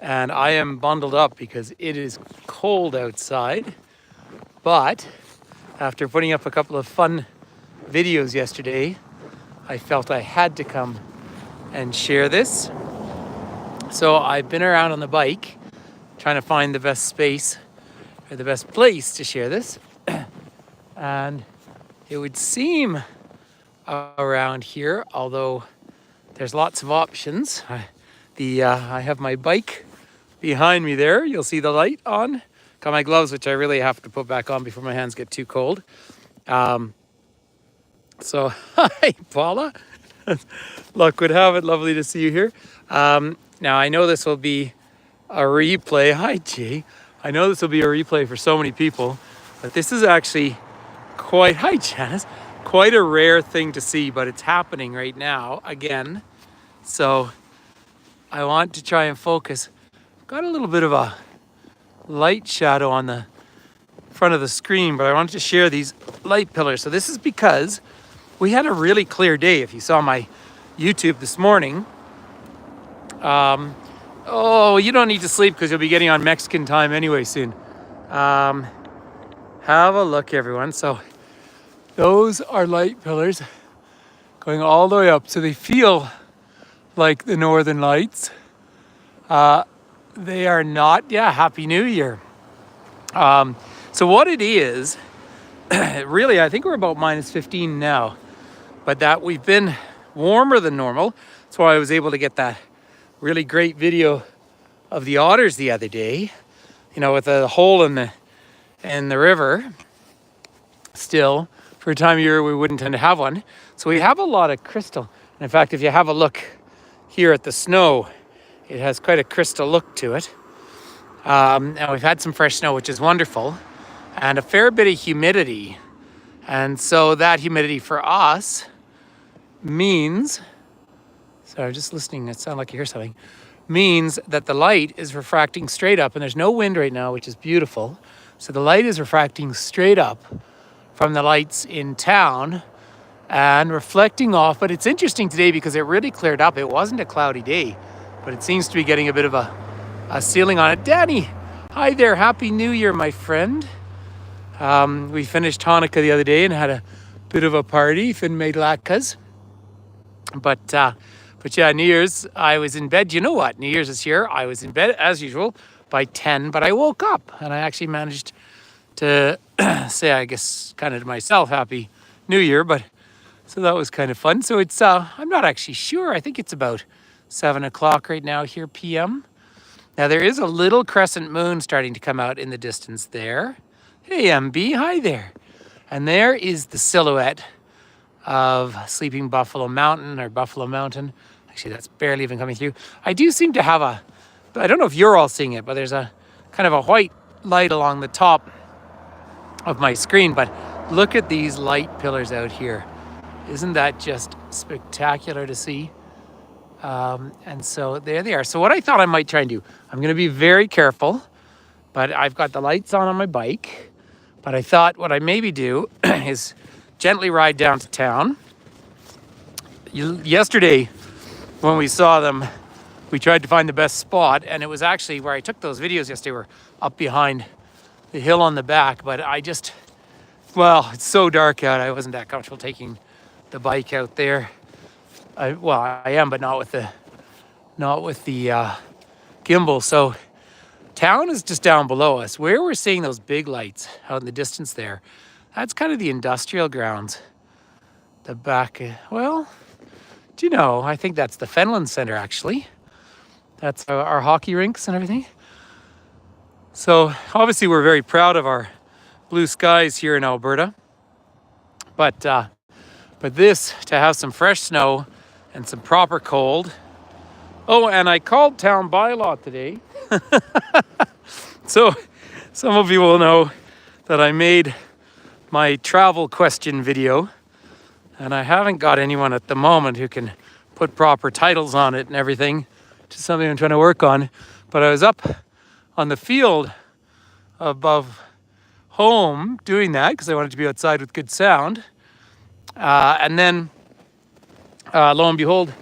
and I am bundled up because it is cold outside. But after putting up a couple of fun videos yesterday, I felt I had to come and share this. So I've been around on the bike trying to find the best space or the best place to share this. And it would seem around here, although there's lots of options. I have my bike behind me there. You'll see the light on. Got my gloves, which I really have to put back on before my hands get too cold. So, hi, Paula. Luck would have it. Lovely to see you here. Now, I know this will be a replay. Hi, Jay. I know this will be a replay for so many people, but this is actually quite, hi, Janice, quite a rare thing to see, but it's happening right now again. So I want to try and focus. I've got a little bit of a light shadow on the front of the screen, but I wanted to share these light pillars. So this is because we had a really clear day. If you saw my YouTube this morning, oh, you don't need to sleep because you'll be getting on Mexican time anyway soon. Have a look, everyone. So those are light pillars going all the way up. So they feel like the Northern Lights. They are not. Yeah, Happy New Year. So what it is, really, I think we're about minus 15 now, but that we've been warmer than normal. That's why I was able to get that really great video of the otters the other day, you know, with a hole in the river. Still, for a time of year, we wouldn't tend to have one. So we have a lot of crystal. And in fact, if you have a look here at the snow, it has quite a crystal look to it. And we've had some fresh snow, which is wonderful, and a fair bit of humidity. And so that humidity for us means, sorry, I'm just listening, it sounds like you hear something, means that the light is refracting straight up, and there's no wind right now, which is beautiful. So the light is refracting straight up from the lights in town and reflecting off. But it's interesting today because it really cleared up. It wasn't a cloudy day, but it seems to be getting a bit of a ceiling on it. Danny, hi there. Happy New Year, my friend. We finished Hanukkah the other day and had a bit of a party. Finn made latkes. But yeah, New Year's, I was in bed. You know what? New Year's this year, I was in bed as usual by 10, but I woke up and I actually managed to say, I guess, kind of to myself, Happy New Year. But so that was kind of fun. So it's, I'm not actually sure. I think it's about 7 o'clock right now here, PM. Now there is a little crescent moon starting to come out in the distance there. Hey, MB, hi there. And there is the silhouette of Sleeping Buffalo Mountain or Buffalo Mountain. Actually, that's barely even coming through. I do seem to have I don't know if you're all seeing it, but there's a kind of a white light along the top of my screen. But look at these light pillars out here. Isn't that just spectacular to see? And so there they are. So what I thought I might try and do, I'm going to be very careful, but I've got the lights on my bike. But I thought what I maybe do is gently ride down to town. Yesterday, when we saw them, we tried to find the best spot, and it was actually where I took those videos yesterday, were up behind the hill on the back. But well, it's so dark out, I wasn't that comfortable taking the bike out there. I am, but not with the gimbal. So town is just down below us. Where we're seeing those big lights out in the distance there, that's kind of the industrial grounds. The back, well, do you know, I think that's the Fenland Center, actually. That's our hockey rinks and everything. So obviously we're very proud of our blue skies here in Alberta. But this, to have some fresh snow and some proper cold. Oh, and I called town bylaw today. So some of you will know that I made my travel question video, and I haven't got anyone at the moment who can put proper titles on it and everything, which is something I'm trying to work on. But I was up on the field above home doing that because I wanted to be outside with good sound. And then lo and behold,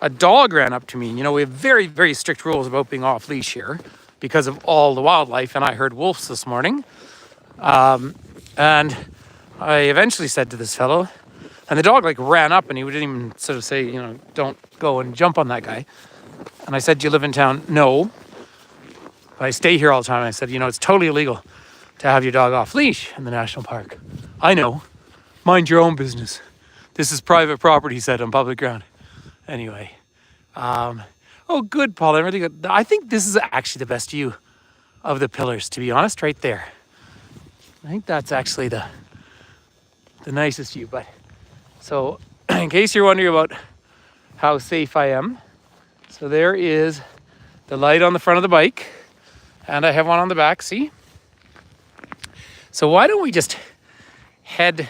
a dog ran up to me. You know, we have very, very strict rules about being off leash here because of all the wildlife. And I heard wolves this morning. And I eventually said to this fellow, and the dog like ran up and he didn't even sort of say, you know, don't go and jump on that guy. And I said, do you live in town? No. But I stay here all the time. I said, you know, it's totally illegal to have your dog off leash in the national park. I know. Mind your own business. This is private property, he said, on public ground. Anyway. Oh, good, Paul. I'm really good. I think this is actually the best view of the pillars, to be honest, right there. I think that's actually the nicest view. But so in case you're wondering about how safe I am, so there is the light on the front of the bike, and I have one on the back, see? So why don't we just head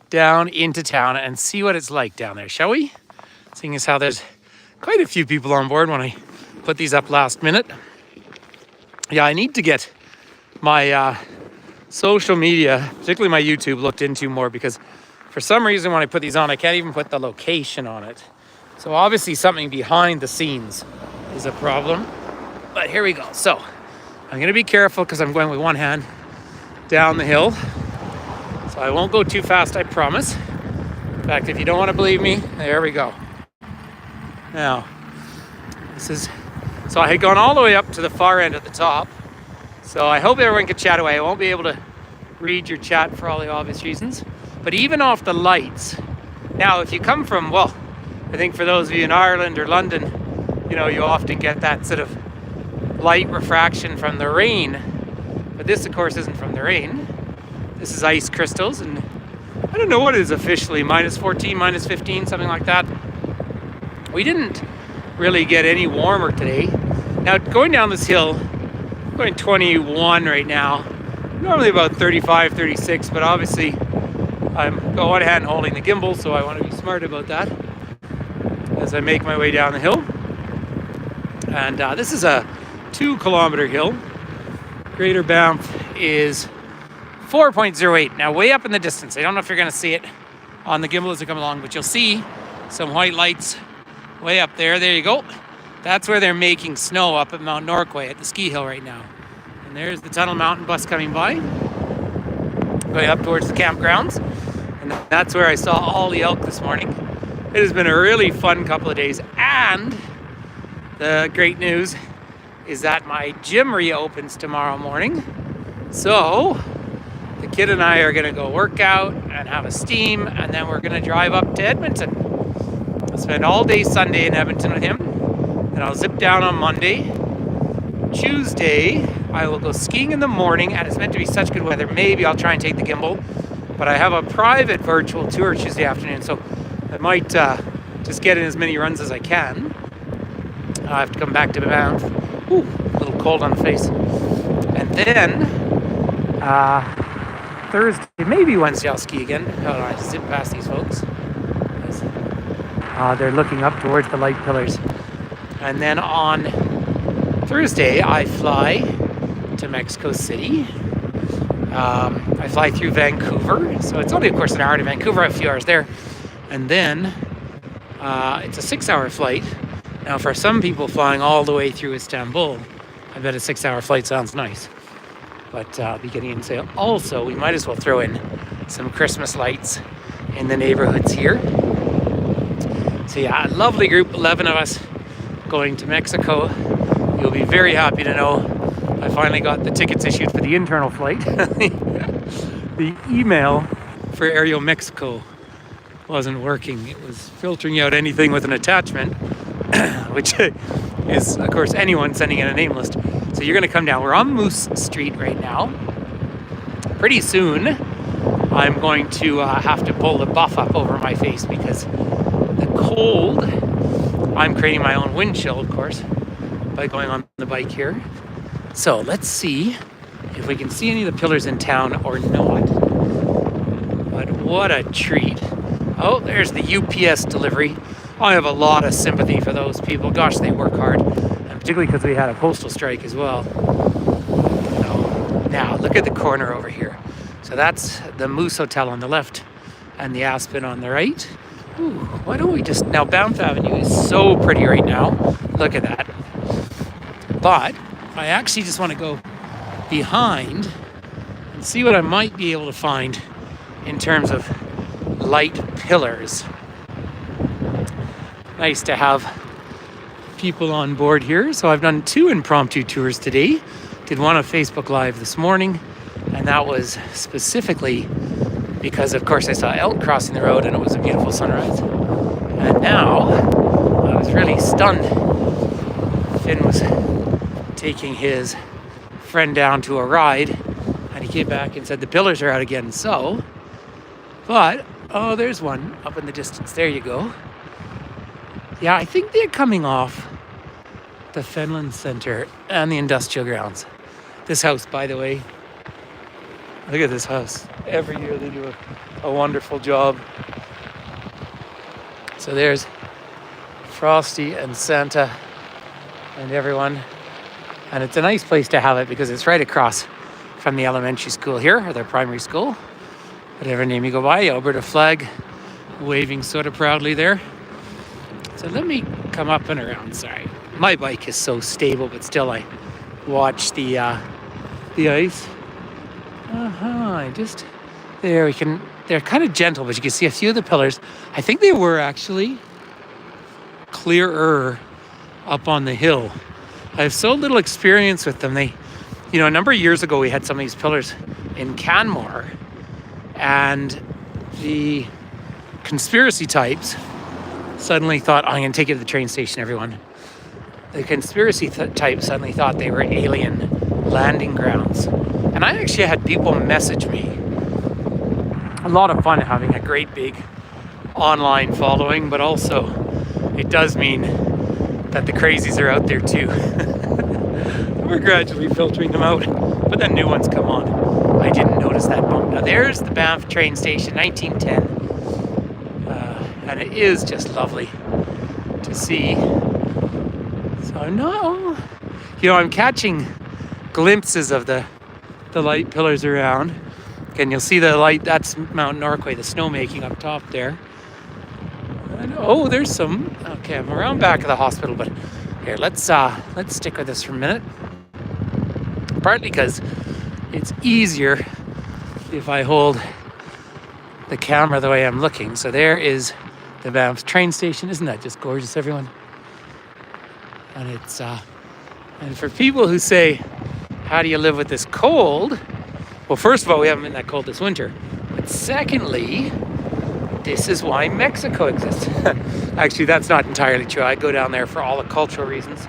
down into town and see what it's like down there, shall we? Seeing as how there's quite a few people on board when I put these up last minute. Yeah, I need to get my social media, particularly my YouTube, looked into more, because for some reason when I put these on, I can't even put the location on it. So obviously something behind the scenes is a problem. But here we go. So I'm going to be careful because I'm going with one hand down the hill. So I won't go too fast, I promise. In fact, if you don't want to believe me, there we go. Now, so I had gone all the way up to the far end at the top. So I hope everyone can chat away. I won't be able to read your chat for all the obvious reasons. But even off the lights, now if you come from, well, I think for those of you in Ireland or London, you know, you often get that sort of light refraction from the rain. But this, of course, isn't from the rain. This is ice crystals, and I don't know what it is officially, minus 14, minus 15, something like that. We didn't really get any warmer today. Now, going down this hill, I'm going 21 right now. Normally about 35, 36, but obviously I'm got one hand holding the gimbal, so I want to be smart about that as I make my way down the hill. And this is a 2-kilometer hill. Greater Banff is 4.08. Now, way up in the distance, I don't know if you're going to see it on the gimbal as I come along, but you'll see some white lights way up there. There you go. That's where they're making snow up at Mount Norquay at the ski hill right now. And there's the Tunnel Mountain bus coming by, going up towards the campgrounds. And that's where I saw all the elk this morning. It has been a really fun couple of days. And the great news is that my gym reopens tomorrow morning. So the kid and I are going to go work out and have a steam, and then we're going to drive up to Edmonton. I'll spend all day Sunday in Edmonton with him, and I'll zip down on Monday. Tuesday, I will go skiing in the morning, and it's meant to be such good weather. Maybe I'll try and take the gimbal, but I have a private virtual tour Tuesday afternoon, so I might just get in as many runs as I can. I have to come back to Banff. Ooh, a little cold on the face. And then Thursday, maybe Wednesday, I'll ski again. Hold on, I just zip past these folks. They're looking up towards the light pillars. And then on Thursday, I fly to Mexico City. I fly through Vancouver. So it's only, of course, an hour to Vancouver, a few hours there. And then it's a 6-hour flight. Now, for some people flying all the way through Istanbul, I bet a 6-hour flight sounds nice. But beginning in sale. Also, we might as well throw in some Christmas lights in the neighborhoods here. So yeah, a lovely group, 11 of us going to Mexico. You'll be very happy to know I finally got the tickets issued for the internal flight. The email for Aereo Mexico wasn't working. It was filtering out anything with an attachment, which is, of course, anyone sending in a name list. So you're going to come down. We're on Moose Street right now. Pretty soon, I'm going to have to pull the buff up over my face because the cold, I'm creating my own wind chill, of course, by going on the bike here. So let's see if we can see any of the pillars in town or not. But what a treat. Oh, there's the UPS delivery. I have a lot of sympathy for those people. Gosh, they work hard. And particularly because we had a postal strike as well. So now, look at the corner over here. So that's the Moose Hotel on the left and the Aspen on the right. Ooh, why don't we just, now Banff Avenue is so pretty right now. Look at that. But I actually just want to go behind and see what I might be able to find in terms of light pillars. Nice to have people on board here. So I've done 2 impromptu tours today. Did one on Facebook Live this morning, and that was specifically because, of course, I saw elk crossing the road and it was a beautiful sunrise. And now I was really stunned. Finn was taking his friend down to a ride, and he came back and said the pillars are out again. So, but, oh, there's one up in the distance. There you go. Yeah, I think they're coming off the Fenland Center and the industrial grounds. This house, by the way, look at this house. Every year they do a wonderful job. So there's Frosty and Santa and everyone. And it's a nice place to have it because it's right across from the elementary school here, or their primary school. Whatever name you go by, Alberta flag waving sort of proudly there. So let me come up and around. Sorry, my bike is so stable, but still I watch the ice. Just there we can. They're kind of gentle, but you can see a few of the pillars. I think they were actually clearer up on the hill. I have so little experience with them. They, a number of years ago we had some of these pillars in Canmore, and the conspiracy types suddenly thought, I'm going to take you to the train station, everyone. The conspiracy types suddenly thought they were alien landing grounds. And I actually had people message me. A lot of fun having a great big online following, but also it does mean that the crazies are out there too. We're gradually filtering them out, but then new ones come on. I didn't notice that bump. Now there's the Banff train station, 1910. And it is just lovely to see. So no, I'm catching glimpses of the light pillars around. And you'll see the light, that's Mount Norquay, the snowmaking up top there. And, oh, there's some, okay, I'm around back of the hospital, but here, let's stick with this for a minute. Partly because it's easier if I hold the camera the way I'm looking. So there is the Banff train station. Isn't that just gorgeous, everyone? And it's and for people who say, how do you live with this cold? Well, first of all, we haven't been that cold this winter. But secondly, this is why Mexico exists. Actually, that's not entirely true. I go down there for all the cultural reasons.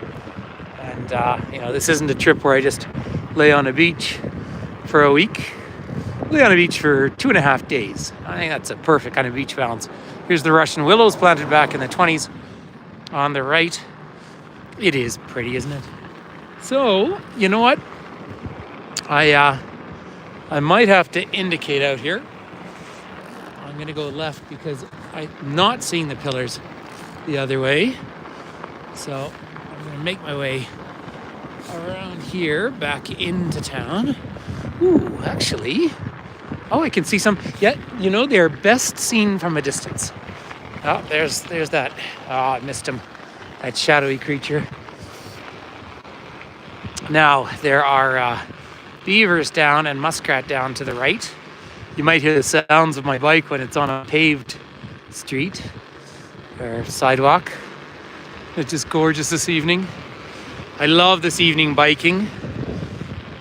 And, this isn't a trip where I just lay on a beach for a week. Lay on a beach for 2.5 days. I think that's a perfect kind of beach balance. Here's the Russian willows planted back in the 20s on the right. It is pretty, isn't it? So, you know what? I might have to indicate out here. I'm going to go left because I'm not seeing the pillars the other way. So I'm going to make my way around here back into town. Ooh, actually, I can see some. Yeah, they're best seen from a distance. Oh, there's that. Oh, I missed him. That shadowy creature. Now, there are beavers down and muskrat down to the right. You might hear the sounds of my bike when it's on a paved street or sidewalk. It's just gorgeous this evening. I love this evening biking.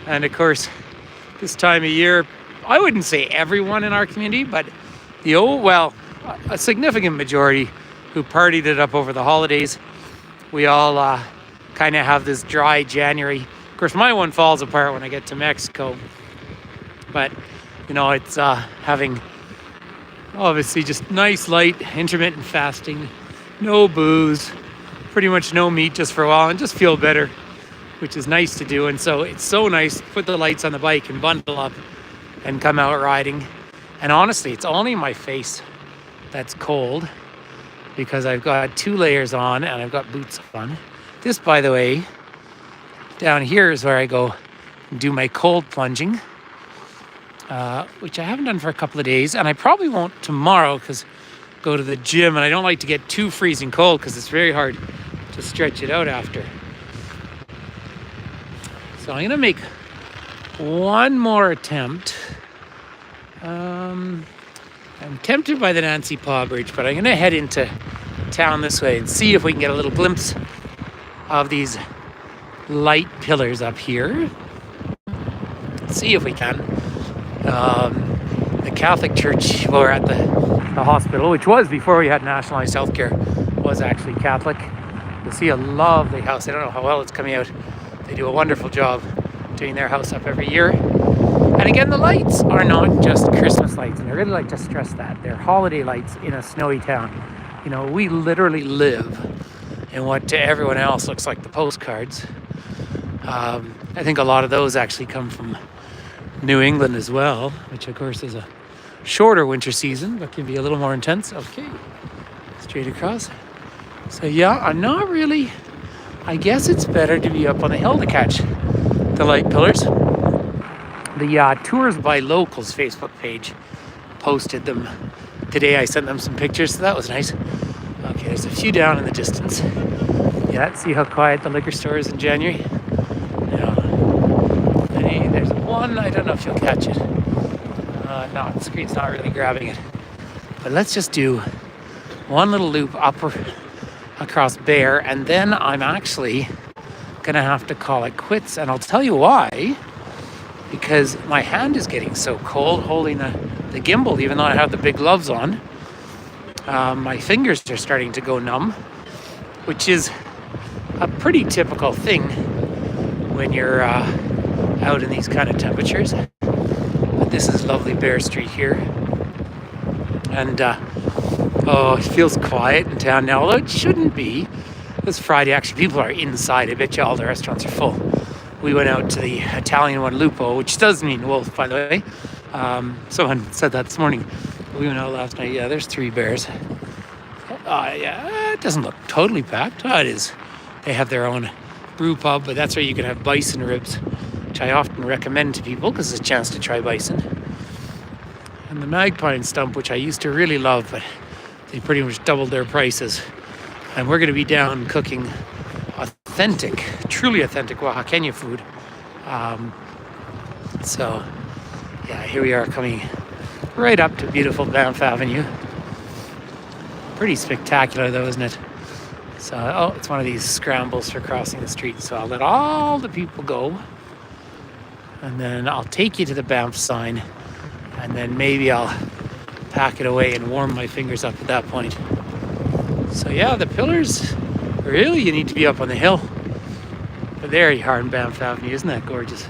And of course, this time of year, I wouldn't say everyone in our community, but a significant majority who partied it up over the holidays. We all kind of have this dry January. Of course, my one falls apart when I get to Mexico. But, it's having obviously just nice, light, intermittent fasting, no booze, pretty much no meat just for a while, and just feel better, which is nice to do. And so it's so nice to put the lights on the bike and bundle up and come out riding. And honestly, it's only my face that's cold because I've got 2 layers on and I've got boots on. This, by the way, down here is where I go do my cold plunging, which I haven't done for a couple of days, and I probably won't tomorrow because go to the gym, and I don't like to get too freezing cold because it's very hard to stretch it out after. So I'm gonna make one more attempt. I'm tempted by the Nancy Paw Bridge, but I'm gonna head into town this way and see if we can get a little glimpse of these light pillars up here. See if we can. The Catholic Church, well, we're at the hospital, which was before we had nationalized healthcare, was actually Catholic. You'll see a lovely house. I don't know how well it's coming out. They do a wonderful job doing their house up every year. And again, the lights are not just Christmas lights, and I really like to stress that. They're holiday lights in a snowy town. You know, we literally live in what to everyone else looks like the postcards. I think a lot of those actually come from New England as well, which of course is a shorter winter season, but can be a little more intense. Okay, straight across. So yeah, I'm not really, I guess it's better to be up on the hill to catch the light pillars. The Tours by Locals Facebook page posted them today. I sent them some pictures, so that was nice. Okay, there's a few down in the distance. Yeah, see how quiet the liquor store is in January? Yeah. Hey, there's one, I don't know if you'll catch it. No, the screen's not really grabbing it. But let's just do one little loop up across Bear, and then I'm actually gonna have to call it quits, and I'll tell you why. Because my hand is getting so cold holding the gimbal, even though I have the big gloves on. My fingers are starting to go numb, which is a pretty typical thing when you're out in these kind of temperatures. But this is lovely Bear Street here. And oh, it feels quiet in town now, although it shouldn't be. It's Friday, actually people are inside. I bet you all the restaurants are full. We went out to the Italian one, Lupo, which does mean wolf, by the way. Someone said that this morning. We went out last night. Yeah, there's 3 bears. Yeah, it doesn't look totally packed. Oh, it is. They have their own brew pub, but that's where you can have bison ribs, which I often recommend to people because it's a chance to try bison. And the Magpie Stump, which I used to really love, but they pretty much doubled their prices. And we're going to be down cooking authentic, truly authentic Oaxacan food. So, yeah, here we are coming right up to beautiful Banff Avenue. Pretty spectacular though, isn't it? So, oh, it's one of these scrambles for crossing the street. So I'll let all the people go. And then I'll take you to the Banff sign. And then maybe I'll pack it away and warm my fingers up at that point. So yeah, the pillars, really you need to be up on the hill. But there you are in Banff Avenue, isn't that gorgeous?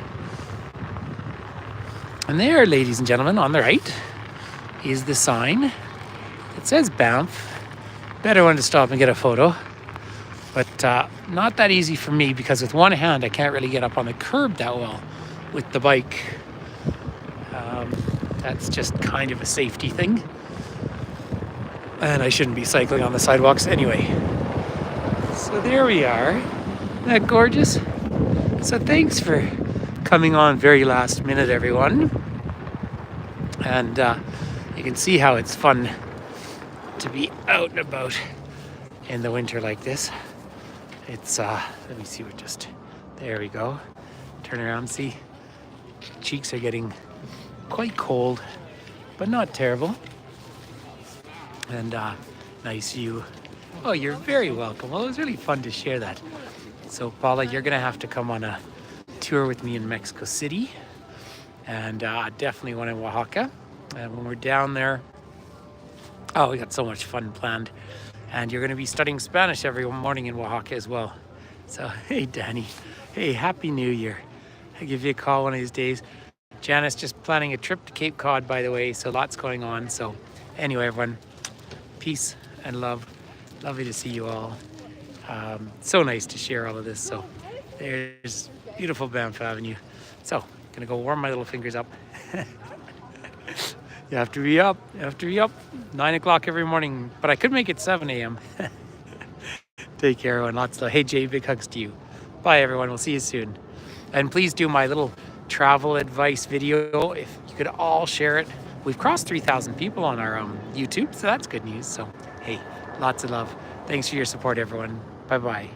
And there, ladies and gentlemen, on the right is the sign. It says Banff. Better one to stop and get a photo. But not that easy for me because with one hand I can't really get up on the curb that well with the bike. That's just kind of a safety thing. And I shouldn't be cycling on the sidewalks anyway. So there we are. Isn't that gorgeous? So thanks for coming on very last minute, everyone. And you can see how it's fun to be out and about in the winter like this. It's, let me see what there we go. Turn around, see. Cheeks are getting quite cold, but not terrible. And nice view. Oh, you're very welcome. Well, it was really fun to share that. So Paula, you're gonna have to come on a tour with me in Mexico City, and definitely one in Oaxaca. And when we're down there, oh, we got so much fun planned. And you're gonna be studying Spanish every morning in Oaxaca as well. So, hey Danny, hey, Happy New Year. I'll give you a call one of these days. Janice just planning a trip to Cape Cod, by the way, so lots going on. So anyway, everyone, peace and love. Lovely to see you all. So nice to share all of this. So there's beautiful Banff Avenue. So gonna go warm my little fingers up. You have to be up. 9 o'clock every morning, but I could make it 7 a.m. Take care, everyone. Lots of love. Hey Jay, big hugs to you. Bye everyone, we'll see you soon. And please do my little travel advice video. If you could all share it, we've crossed 3,000 people on our YouTube, so that's good news. So hey, lots of love. Thanks for your support, everyone. Bye bye.